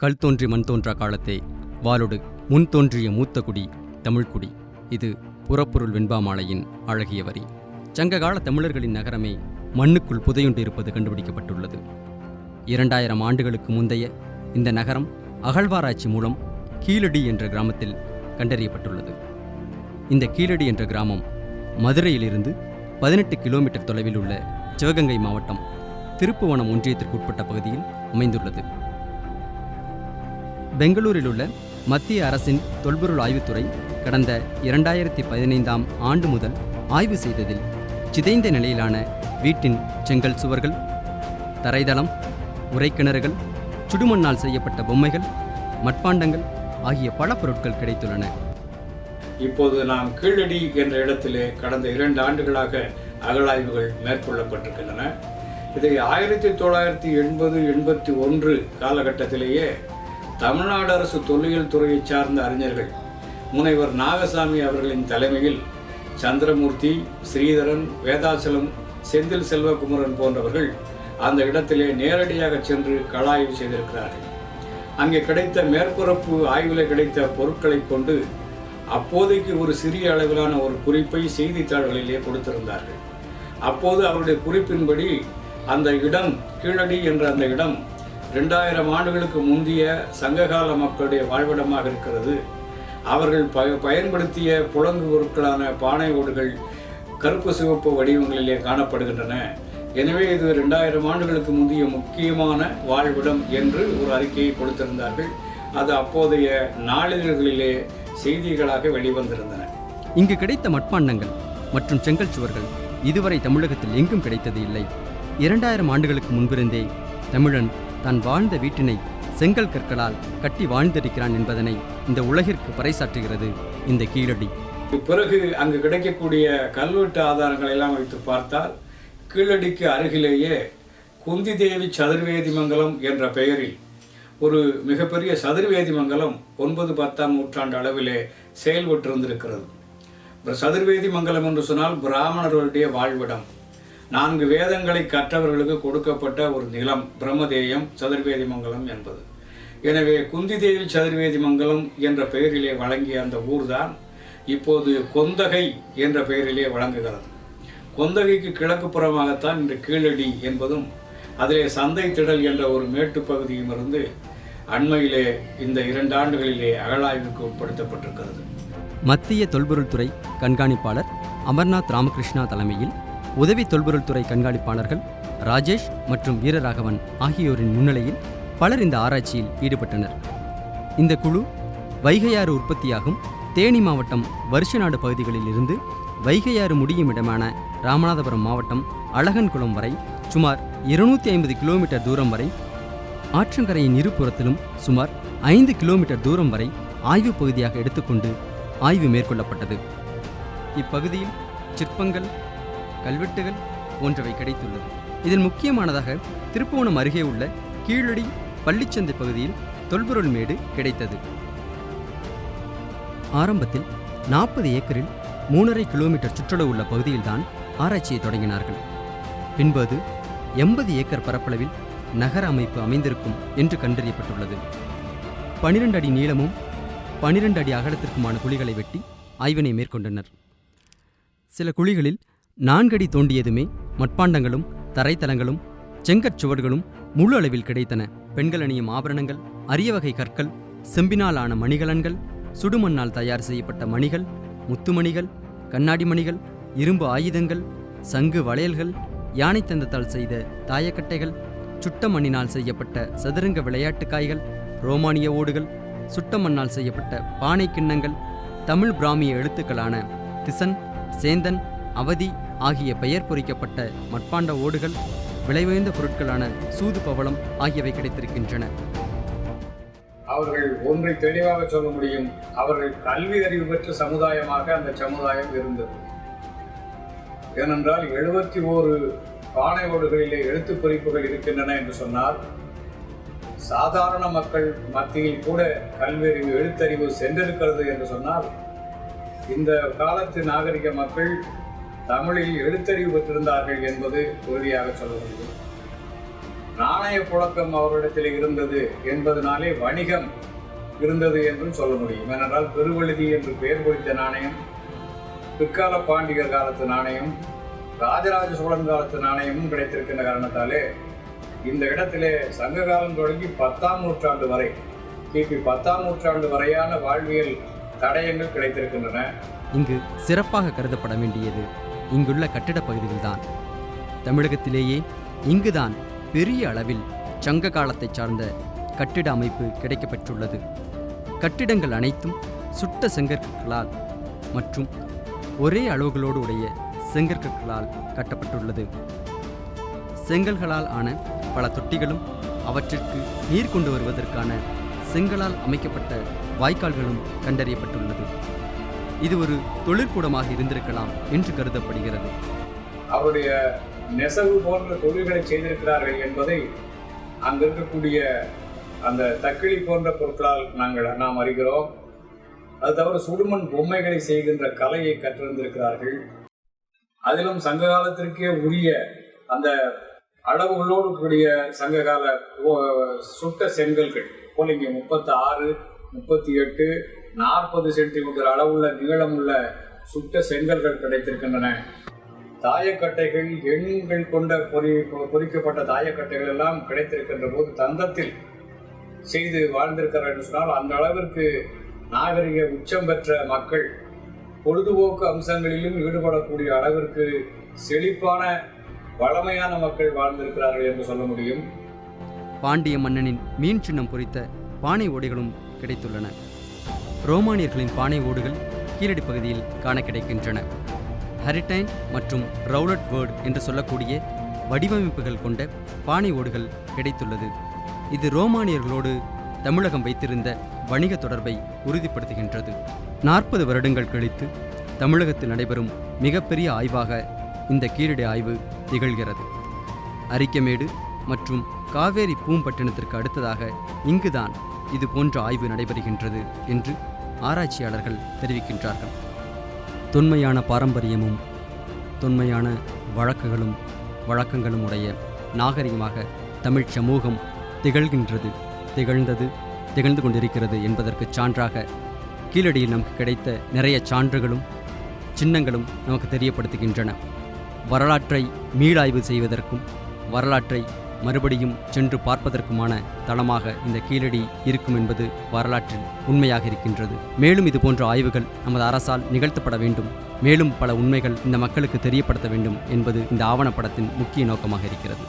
கல் தோன்றி மண் தோன்றா காலத்தே வாளொடு முன் தோன்றிய மூத்த குடி தமிழ்குடி. இது புறப்பொருள் வெண்பாமாலையின் அழகிய வரி. சங்ககால தமிழர்களின் நகரமே மண்ணுக்குள் புதையுண்டிருப்பது கண்டுபிடிக்கப்பட்டுள்ளது. 2000 ஆண்டுகளுக்கு முந்தைய இந்த நகரம் அகழ்வாராய்ச்சி மூலம் கீழடி என்ற கிராமத்தில் கண்டறியப்பட்டுள்ளது. இந்த கீழடி என்ற கிராமம் மதுரையிலிருந்து 18 கிலோமீட்டர் தொலைவில் உள்ள சிவகங்கை மாவட்டம் திருப்புவனம் ஒன்றியத்திற்கு உட்பட்ட பகுதியில் அமைந்துள்ளது. பெங்களூரில் உள்ள மத்திய அரசின் தொல்பொருள் ஆய்வுத்துறை கடந்த 2015ஆம் ஆண்டு முதல் ஆய்வு செய்ததில் சிதைந்த நிலையிலான வீட்டின் செங்கல் சுவர்கள், தரைதளம், உரைக்கிணறுகள், சுடுமண்ணால் செய்யப்பட்ட பொம்மைகள், மட்பாண்டங்கள் ஆகிய பல பொருட்கள் கிடைத்துள்ளன. இப்போது நாம் கீழடி என்ற இடத்திலே கடந்த 2 ஆண்டுகளாக அகழாய்வுகள் மேற்கொள்ளப்பட்டிருக்கின்றன. இதை 1980-81 காலகட்டத்திலேயே தமிழ்நாடு அரசு தொல்லியல் துறையை சார்ந்த அறிஞர்கள் முனைவர் நாகசாமி அவர்களின் தலைமையில் சந்திரமூர்த்தி, ஸ்ரீதரன், வேதாசலம், செந்தில் செல்வகுமரன் போன்றவர்கள் அந்த இடத்திலே நேரடியாக சென்று களஆய்வு செய்திருக்கிறார்கள். அங்கே கிடைத்த மேற்பரப்பு ஆய்வில் கிடைத்த பொருட்களை கொண்டு அப்போதைக்கு ஒரு சிறிய அளவிலான ஒரு குறிப்பை செய்தித்தாள்களிலே கொடுத்திருந்தார்கள். அப்போது அவருடைய குறிப்பின்படி அந்த இடம், கீழடி என்ற அந்த இடம் 2000 ஆண்டுகளுக்கு முந்தைய சங்ககால மக்களுடைய வாழ்விடமாக இருக்கிறது. அவர்கள் பயன்படுத்திய புழங்கு பொருட்களான பானை ஓடுகள் கருப்பு சிவப்பு வடிவங்களிலே காணப்படுகின்றன. எனவே இது 2000 ஆண்டுகளுக்கு முந்தைய முக்கியமான வாழ்விடம் என்று ஒரு அறிக்கையை கொடுத்திருந்தார்கள். அது அப்போதைய நாளிதழ்களிலே செய்திகளாக வெளிவந்திருந்தன. இங்கு கிடைத்த மட்பாண்டங்கள் மற்றும் செங்கல் சுவர்கள் இதுவரை தமிழகத்தில் எங்கும் கிடைத்தது இல்லை. 2000 ஆண்டுகளுக்கு முன்பிருந்தே தமிழன் தான் வாழ்ந்த வீட்டினை செங்கல் கற்களால் கட்டி வாழ்ந்திருக்கிறான் என்பதனை இந்த உலகிற்கு பறைசாற்றுகிறது இந்த கீழடி. பிறகு அங்கு கிடைக்கக்கூடிய கல்வெட்டு ஆதாரங்களை எல்லாம் வைத்து பார்த்தால் கீழடிக்கு அருகிலேயே குந்தி தேவி சதுர்வேதி மங்கலம் என்ற பெயரில் ஒரு மிகப்பெரிய சதுர்வேதி மங்கலம் 9-10ஆம் நூற்றாண்டு அளவிலே செயல்பட்டிருந்திருக்கிறது. சதுர்வேதி மங்கலம் என்று சொன்னால் பிராமணர்களுடைய வாழ்விடம். 4 வேதங்களை கற்றவர்களுக்கு கொடுக்கப்பட்ட ஒரு நிலம் பிரம்மதேயம் சதுர்வேதி மங்கலம் என்பது. எனவே குந்தி தேவி சதுர்வேதி மங்கலம் என்ற பெயரிலே வழங்கிய அந்த ஊர்தான் இப்போது கொந்தகை என்ற பெயரிலே வழங்குகிறது. கொந்தகைக்கு கிழக்கு புறமாகத்தான் இன்று கீழடி என்பதும் அதிலே சந்தை திடல் என்ற ஒரு மேட்டு பகுதியும் இருந்து அண்மையிலே இந்த 2 ஆண்டுகளிலே அகழாய்வுக்கு உட்படுத்தப்பட்டிருக்கிறது. மத்திய தொல்பொருள் துறை கண்காணிப்பாளர் அமர்நாத் ராமகிருஷ்ணா தலைமையில் உதவி தொல்பொருள் துறை கண்காணிப்பாளர்கள் ராஜேஷ் மற்றும் வீரராகவன் ஆகியோரின் முன்னிலையில் பலர் இந்த ஆராய்ச்சியில் ஈடுபட்டனர். இந்த குழு வைகையாறு உற்பத்தியாகும் தேனி மாவட்டம் வருஷநாடு பகுதிகளில் இருந்து வைகையாறு முடியும் இடமான ராமநாதபுரம் மாவட்டம் அழகன்குளம் வரை சுமார் 250 கிலோமீட்டர் தூரம் வரை, ஆற்றங்கரையின் இருபுறத்திலும் சுமார் 5 கிலோமீட்டர் தூரம் வரை ஆய்வு பகுதியாக எடுத்துக்கொண்டு ஆய்வு மேற்கொள்ளப்பட்டது. இப்பகுதியில் சிற்பங்கள், கல்வெட்டுகள் போன்றவை கிடைத்துள்ளது. இதில் முக்கியமானதாக திருப்புவனம் அருகே உள்ள கீழடி பள்ளிச்சந்தை பகுதியில் தொல்பொருள் மேடு கிடைத்தது. ஆரம்பத்தில் 40 ஏக்கரில் 3.5 கிலோமீட்டர் சுற்றளவு உள்ள பகுதியில்தான் ஆராய்ச்சியை தொடங்கினார்கள். பின்பு அது 80 ஏக்கர் பரப்பளவில் நகர அமைப்பு அமைந்திருக்கும் என்று கண்டறியப்பட்டுள்ளது. 12 அடி நீளமும் 12 அடி அகலத்திற்குமான குழிகளை வெட்டி ஆய்வினை மேற்கொண்டனர். சில குழிகளில் 4 அடி தோண்டியதுமே மட்பாண்டங்களும் தரைத்தளங்களும் செங்கற்சுவர்களும் முழு அளவில் கிடைத்தன. பெண்கள் அணியும் ஆபரணங்கள், அரிய வகை கற்கள், செம்பினால் ஆன மணிகலன்கள், சுடுமண்ணால் தயார் செய்யப்பட்ட மணிகள், முத்துமணிகள், கண்ணாடி மணிகள், இரும்பு ஆயுதங்கள், சங்கு வளையல்கள், யானை தந்தத்தால் செய்த தாயக்கட்டைகள், சுட்ட மண்ணினால் செய்யப்பட்ட சதுரங்க விளையாட்டு காய்கள், ரோமானிய ஓடுகள், சுட்ட மண்ணால் செய்யப்பட்ட பானை கிண்ணங்கள், தமிழ் பிராமிய எழுத்துக்களான திசன், சேந்தன், அவதி ஆகிய பெயர் பொறிக்கப்பட்ட மட்பாண்ட ஓடுகள், விலையுயர்ந்த பொருட்களான சூது பவளம் ஆகியவை கிடைத்திருக்கின்றன. அவர்கள் ஒன்றை தெளிவாக சொல்ல முடியும், அவர்கள் கல்வி அறிவு பெற்ற சமுதாயமாக அந்த சமுதாயம் இருந்தது. ஏனென்றால் 71 பானை ஓடுகளிலே எழுத்து பொறிப்புகள் இருக்கின்றன என்று சொன்னால் சாதாரண மக்கள் மத்தியில் கூட கல்வியறிவு எழுத்தறிவு சென்றிருக்கிறது என்று சொன்னால் இந்த காலத்து நாகரிக மக்கள் தமிழில் எழுத்தறிவு பெற்றிருந்தார்கள் என்பது உறுதியாக சொல்ல முடியும். நாணய புழக்கம் அவரிடத்தில் இருந்தது என்பதனாலே வணிகம் இருந்தது என்றும் சொல்ல முடியும். ஏனென்றால் பெருவழுதி என்று பெயர் குறித்த நாணயம், பிற்கால பாண்டியர் காலத்து நாணயம், ராஜராஜ சோழன் காலத்து நாணயமும் கிடைத்திருக்கின்ற காரணத்தாலே இந்த இடத்திலே சங்க காலம் தொடங்கி 10ஆம் நூற்றாண்டு வரை, கிபி 10ஆம் நூற்றாண்டு வரையான வாழ்வியல் தடயங்கள் கிடைத்திருக்கின்றன. இங்கு சிறப்பாக கருதப்பட வேண்டியது இங்குள்ள கட்டிடப் பகுதிகள்தான். தமிழகத்திலேயே இங்குதான் பெரிய அளவில் சங்க காலத்தைச் சார்ந்த கட்டிட அமைப்பு கிடைக்கப்பெற்றுள்ளது. கட்டிடங்கள் அனைத்தும் சுட்ட செங்கற்களால் மற்றும் ஒரே அளவுகளோடு உடைய செங்கற்களால் கட்டப்பட்டுள்ளது. செங்கல்களால் ஆன பல தொட்டிகளும் அவற்றிற்கு நீர் கொண்டு வருவதற்கான செங்கலால் அமைக்கப்பட்ட வாய்க்கால்களும் கண்டறியப்பட்டுள்ளது. இது ஒரு தொழிற்கூடமாக இருந்திருக்கலாம் என்று கருதப்படுகிறது. அவருடைய நெசவு போன்ற தொழில்களை செய்திருக்கிறார்கள் என்பதை அங்கு இருக்கக்கூடிய அந்த தக்கிளி போன்ற பொருட்களால் நாம் அறிகிறோம். அது தவிர சுடுமண் பொம்மைகளை செய்கின்ற கலையை கற்றிருந்திருக்கிறார்கள். அதிலும் சங்க காலத்திற்கே உரிய அந்த அளவுகளோடு கூடிய சங்ககால சுட்ட செங்கல்கள் போல இங்கே 36, 38, 40 சென்டிமீட்டர் அளவுள்ள நீளமுள்ள சுட்ட செங்கல்கள் கிடைத்திருக்கின்றன. தாயக்கட்டைகள், எண்கள் கொண்ட பொறிக்கப்பட்ட தாயக்கட்டைகள் எல்லாம் கிடைத்திருக்கின்ற போது தந்தத்தில் செய்து வாழ்ந்திருக்கிறார் என்று சொன்னால் அந்த அளவிற்கு நாகரிக உச்சம் பெற்ற மக்கள் பொழுதுபோக்கு அம்சங்களிலும் ஈடுபடக்கூடிய அளவிற்கு செழிப்பான வளமையான மக்கள் வாழ்ந்திருக்கிறார்கள் என்று சொல்ல முடியும். பாண்டிய மன்னனின் மீன் சின்னம் பொறித்த பானை ஓடுகளும் கிடைத்துள்ளன. ரோமானியர்களின் பானை ஓடுகள் கீழடி பகுதியில் காண கிடைக்கின்றன. ஹரிட்டைன் மற்றும் ரவுலட் வேர்ட் என்று சொல்லக்கூடிய வடிவமைப்புகள் கொண்ட பானை ஓடுகள் கிடைத்துள்ளது. இது ரோமானியர்களோடு தமிழகம் வைத்திருந்த வணிக தொடர்பை உறுதிப்படுத்துகின்றது. 40 வருடங்கள் கழித்து தமிழகத்தில் நடைபெறும் மிகப்பெரிய ஆய்வாக இந்த கீழடி ஆய்வு திகழ்கிறது. அரிக்கமேடு மற்றும் காவேரி பூம்பட்டினத்திற்கு அடுத்ததாக இங்குதான் இது போன்ற ஆய்வு நடைபெறுகின்றது என்று ஆராய்ச்சியாளர்கள் தெரிவிக்கின்றார்கள். தொன்மையான பாரம்பரியமும் தொன்மையான வழக்கங்களும் உடைய நாகரிகமாக தமிழ் சமூகம் திகழ்ந்து கொண்டிருக்கிறது என்பதற்கு சான்றாக கீழடியில் நமக்கு கிடைத்த நிறைய சான்றுகளும் சின்னங்களும் நமக்கு தெரியப்படுத்துகின்றன. வரலாற்றை மீளாய்வு செய்வதற்கும் வரலாற்றை மறுபடியும் சென்று பார்ப்பதற்குமான தளமாக இந்த கீழடி இருக்கும் என்பது வரலாற்றில் உண்மையாக இருக்கின்றது. மேலும் இது போன்ற ஆய்வுகள் நமது அரசால் நிகழ்த்தப்பட வேண்டும். மேலும் பல உண்மைகள் இந்த மக்களுக்கு தெரியப்படுத்த வேண்டும் என்பது இந்த ஆவணப்படத்தின் முக்கிய நோக்கமாக இருக்கிறது.